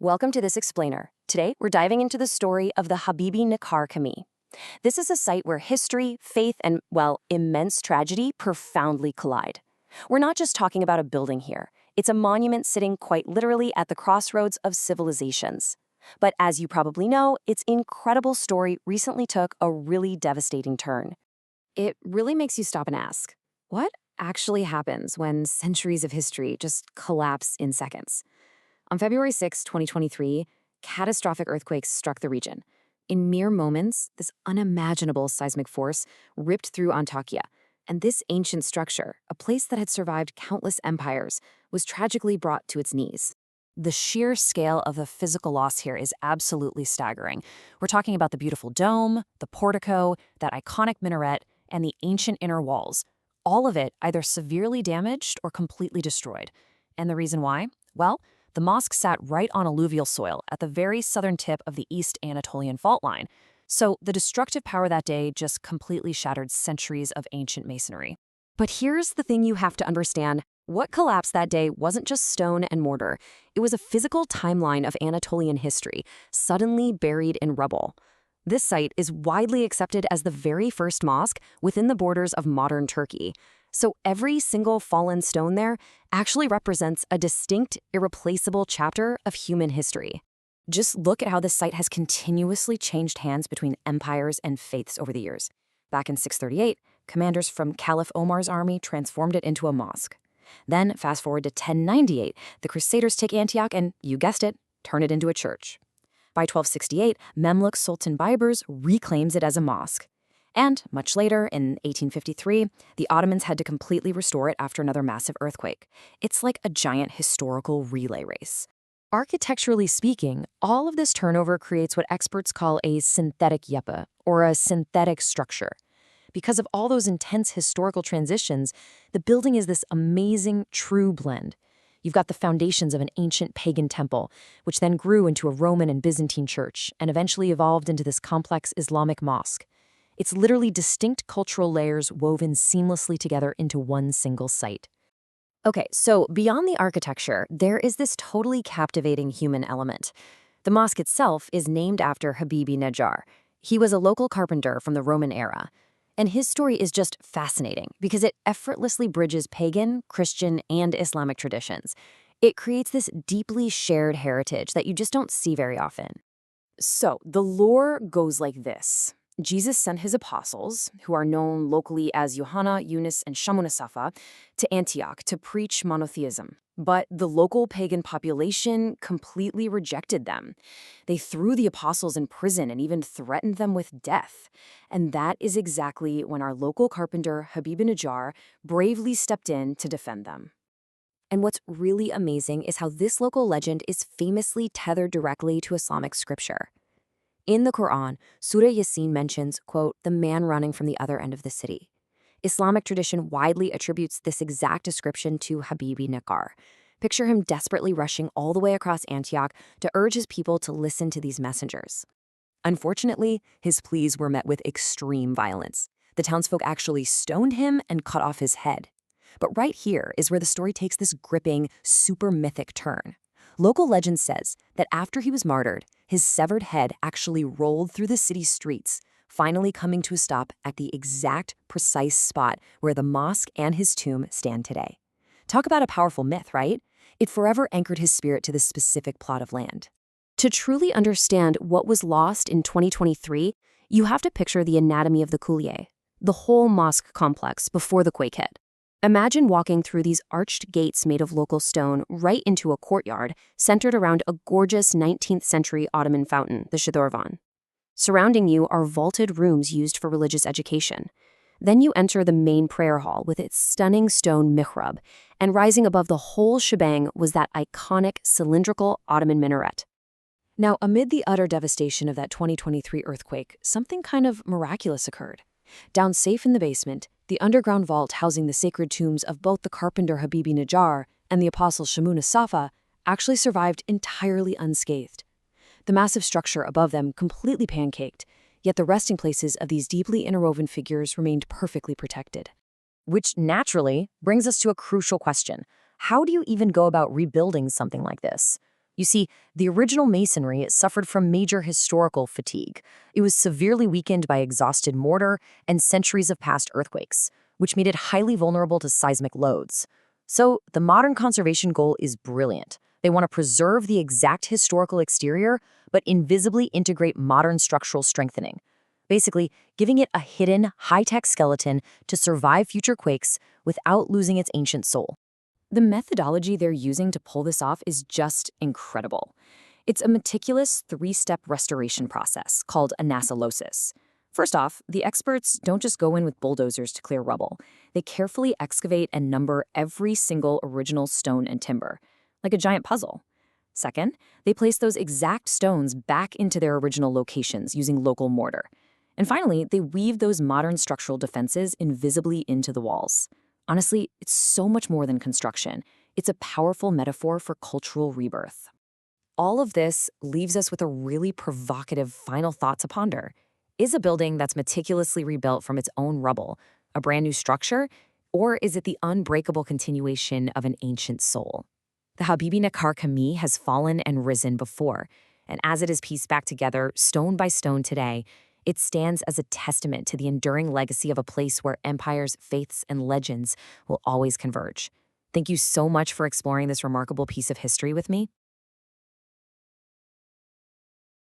Welcome to this explainer. Today, we're diving into the story of the Habib-I Neccar Camille. This is a site where history, faith, and, well, immense tragedy profoundly collide. We're not just talking about a building here. It's a monument sitting quite literally at the crossroads of civilizations. But as you probably know, its incredible story recently took a really devastating turn. It really makes you stop and ask, what actually happens when centuries of history just collapse in seconds? On February 6, 2023, catastrophic earthquakes struck the region. In mere moments, this unimaginable seismic force ripped through Antakya, and this ancient structure, a place that had survived countless empires, was tragically brought to its knees. The sheer scale of the physical loss here is absolutely staggering. We're talking about the beautiful dome, the portico, that iconic minaret, and the ancient inner walls. All of it either severely damaged or completely destroyed. And the reason why? Well, the mosque sat right on alluvial soil at the very southern tip of the East Anatolian fault line. So the destructive power that day just completely shattered centuries of ancient masonry. But here's the thing you have to understand. What collapsed that day wasn't just stone and mortar. It was a physical timeline of Anatolian history, suddenly buried in rubble. This site is widely accepted as the very first mosque within the borders of modern Turkey. So every single fallen stone there actually represents a distinct, irreplaceable chapter of human history. Just look at how this site has continuously changed hands between empires and faiths over the years. Back in 638, commanders from Caliph Omar's army transformed it into a mosque. Then, fast forward to 1098, the Crusaders take Antioch and, you guessed it, turn it into a church. By 1268, Mamluk Sultan Baybars reclaims it as a mosque. And, much later, in 1853, the Ottomans had to completely restore it after another massive earthquake. It's like a giant historical relay race. Architecturally speaking, all of this turnover creates what experts call a synthetic yapı, or a synthetic structure. Because of all those intense historical transitions, the building is this amazing, true blend. You've got the foundations of an ancient pagan temple, which then grew into a Roman and Byzantine church, and eventually evolved into this complex Islamic mosque. It's literally distinct cultural layers woven seamlessly together into one single site. Okay, so beyond the architecture, there is this totally captivating human element. The mosque itself is named after Habib-I Neccar. He was a local carpenter from the Roman era. And his story is just fascinating because it effortlessly bridges pagan, Christian, and Islamic traditions. It creates this deeply shared heritage that you just don't see very often. So, the lore goes like this. Jesus sent his apostles, who are known locally as Yohanna, Yunus, and Shamunasafa, to Antioch to preach monotheism. But the local pagan population completely rejected them. They threw the apostles in prison and even threatened them with death. And that is exactly when our local carpenter, Habib-I Neccar, bravely stepped in to defend them. And what's really amazing is how this local legend is famously tethered directly to Islamic scripture. In the Quran, Surah Yasin mentions, quote, the man running from the other end of the city. Islamic tradition widely attributes this exact description to Habib-I Neccar. Picture him desperately rushing all the way across Antioch to urge his people to listen to these messengers. Unfortunately, his pleas were met with extreme violence. The townsfolk actually stoned him and cut off his head. But right here is where the story takes this gripping, super mythic turn. Local legend says that after he was martyred, his severed head actually rolled through the city's streets, finally coming to a stop at the exact, precise spot where the mosque and his tomb stand today. Talk about a powerful myth, right? It forever anchored his spirit to this specific plot of land. To truly understand what was lost in 2023, you have to picture the anatomy of the Kuliye, the whole mosque complex before the quake hit. Imagine walking through these arched gates made of local stone right into a courtyard centered around a gorgeous 19th century Ottoman fountain, the Shadorvan. Surrounding you are vaulted rooms used for religious education. Then you enter the main prayer hall with its stunning stone mihrab, and rising above the whole shebang was that iconic cylindrical Ottoman minaret. Now, amid the utter devastation of that 2023 earthquake, something kind of miraculous occurred. Down safe in the basement, the underground vault housing the sacred tombs of both the carpenter Habib-I Neccar and the apostle Shamunasafa actually survived entirely unscathed. The massive structure above them completely pancaked, yet the resting places of these deeply interwoven figures remained perfectly protected. Which naturally brings us to a crucial question. How do you even go about rebuilding something like this? You see, the original masonry suffered from major historical fatigue. It was severely weakened by exhausted mortar and centuries of past earthquakes, which made it highly vulnerable to seismic loads. So, the modern conservation goal is brilliant. They want to preserve the exact historical exterior, but invisibly integrate modern structural strengthening. Basically, giving it a hidden, high-tech skeleton to survive future quakes without losing its ancient soul. The methodology they're using to pull this off is just incredible. It's a meticulous three-step restoration process called anasylosis. First off, the experts don't just go in with bulldozers to clear rubble. They carefully excavate and number every single original stone and timber, like a giant puzzle. Second, they place those exact stones back into their original locations using local mortar. And finally, they weave those modern structural defenses invisibly into the walls. Honestly, it's so much more than construction. It's a powerful metaphor for cultural rebirth. All of this leaves us with a really provocative final thought to ponder. Is a building that's meticulously rebuilt from its own rubble a brand new structure, or is it the unbreakable continuation of an ancient soul? The Habib-I Neccar has fallen and risen before, and as it is pieced back together stone by stone today, it stands as a testament to the enduring legacy of a place where empires, faiths, and legends will always converge. Thank you so much for exploring this remarkable piece of history with me.